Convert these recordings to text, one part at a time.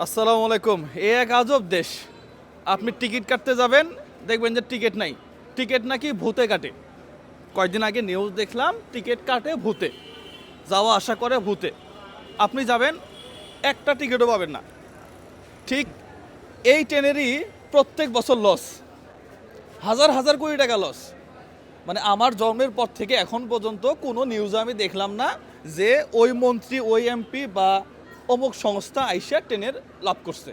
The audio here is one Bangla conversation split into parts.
আসসালামু আলাইকুম। এ এক আজব দেশ। আপনি টিকিট কাটতে যাবেন, দেখবেন যে টিকিট নাই। টিকিট নাকি ভূতে কাটে। কয়েকদিন আগে নিউজ দেখলাম, টিকিট কাটে ভূতে, যাওয়া আসা করে ভূতে। আপনি যাবেন, একটা টিকিটও পাবেন না। ঠিক এই ট্রেনেরই প্রত্যেক বছর লস, হাজার হাজার কোটি টাকা লস। মানে আমার জন্মের পর থেকে এখন পর্যন্ত কোনো নিউজে আমি দেখলাম না যে ওই মন্ত্রী, ওই এমপি বা অমুক সংস্থা আইসা ট্রেনের লাভ করছে।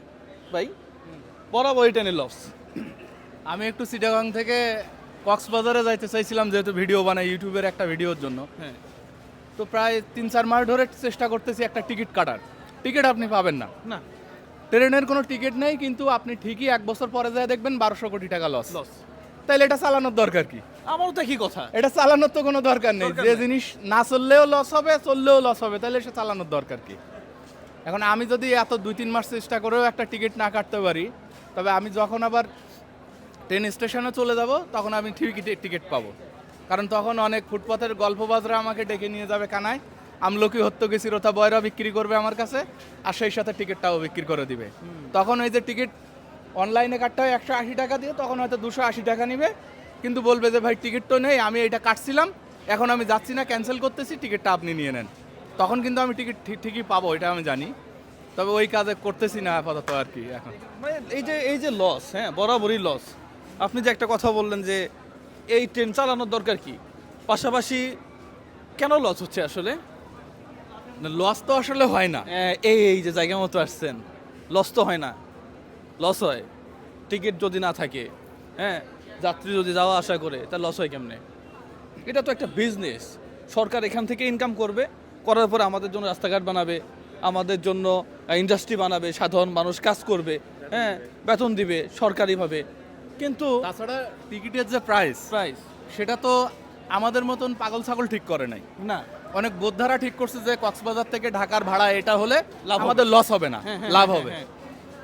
ভাই বরাবরই ট্রেনের লস। আমি একটু চিটাগাং থেকে কক্সবাজারে যাইতে চাইছিলাম, যেহেতু ভিডিও বানাই ইউটিউবের একটা ভিডিওর জন্য। হ্যাঁ, তো প্রায় 3-4 মাস ধরে চেষ্টা করতেছি একটা টিকিট কাটার। টিকিট আপনি পাবেন না, না ট্রেনের কোনো টিকিট নেই, কিন্তু আপনি ঠিকই 1 বছর পরে যায় দেখবেন 1200 কোটি টাকা লস। লস। তাইলে এটা চালানোর দরকার কি? আমারও তো একই কথা। এটা চালানোর তো কোনো দরকার নেই। দরকার যে নেই। জিনিস না চললেও লস হবে, চললেও লস হবে, তাহলে সে চালানোর দরকার কি? এখন আমি যদি এত 2-3 মাস চেষ্টা করেও একটা টিকিট না কাটতে পারি, তবে আমি যখন আবার ট্রেন স্টেশনে চলে যাব তখন আমি ঠিকই টিকিট পাবো। কারণ তখন অনেক ফুটপাথের গল্পবাজরা আমাকে ডেকে নিয়ে যাবে কানায়, আমলকি হত্যগেছি রথা বয়রা বিক্রি করবে আমার কাছে, আর সেই সাথে টিকিটটাও বিক্রি করে দিবে। তখন ওই যে টিকিট অনলাইনে কাটতে হয় 180 টাকা দিয়ে, তখন হয়তো 280 টাকা নিবে, কিন্তু বলবে যে ভাই টিকিট তো নেই, আমি এটা কাটছিলাম, এখন আমি যাচ্ছি না, ক্যান্সেল করতেছি, টিকিটটা আপনি নিয়ে নেন। তখন কিন্তু আমি টিকিট ঠিকই পাবো, এটা আমি জানি। তবে ওই কাজে করতেছি না আপাতত আর কি এখন। মানে এই যে লস, হ্যাঁ বরাবরই লস। আপনি যে একটা কথা বললেন যে এই ট্রেন চালানোর দরকার কি, পাশাপাশি কেন লস হচ্ছে আসলে? লস তো আসলে হয় না। এই যে জায়গা মতো আসছেন, লস তো হয় না। লস হয় টিকিট যদি না থাকে, হ্যাঁ, যাত্রী যদি যাওয়া আসা করে, তা লস হয় কেমনে? এটা তো একটা বিজনেস। সরকার এখান থেকে ইনকাম করবে, করার পরে আমাদের জন্য রাস্তাঘাট বানাবে, আমাদের জন্য ইন্ডাস্ট্রি বানাবে, সাধারণ মানুষ কাজ করবে, হ্যাঁ, বেতন দিবে সরকারিভাবে। কিন্তু তাছাড়া টিকিটের যে প্রাইস, প্রাইস সেটা তো আমাদের মতন পাগল ছাগল ঠিক করে নাই। না। অনেক বোদ্ধারা ঠিক করছে যে কক্সবাজার থেকে ঢাকার ভাড়া এটা হলে লাভ হবে। আমাদের লস হবে না, হ্যাঁ, হ্যাঁ, লাভ হ্যাঁ, হবে। হ্যাঁ।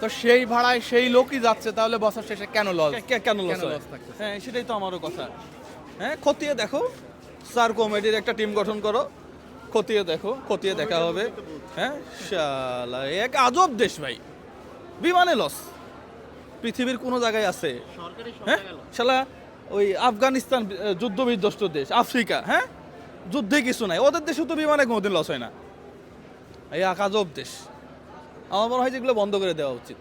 তো সেই ভাড়ায় সেই লোকই যাচ্ছে, তাহলে বছর শেষে কেন লস? কেন লস হয়? লস থাকতেছে? হ্যাঁ, সেটাই তো আমারও কথা। হ্যাঁ, খতিয়ে দেখো, স্যার কমেডির একটা টিম গঠন করো, খতিয়ে দেখো, খতিয়ে দেখা হবে। হ্যাঁ, শালা এক আজব দেশ ভাই। বিমানে লস পৃথিবীর কোনো জায়গায় আছে? হ্যাঁ, শালা ওই আফগানিস্তান যুদ্ধ বিধ্বস্ত দেশ, আফ্রিকা, হ্যাঁ, যুদ্ধে কিছু নাই, ওদের দেশে তো বিমানে কোনোদিন লস হয় না। এই এক আজব দেশ। আমার মনে হয় যেগুলো বন্ধ করে দেওয়া উচিত।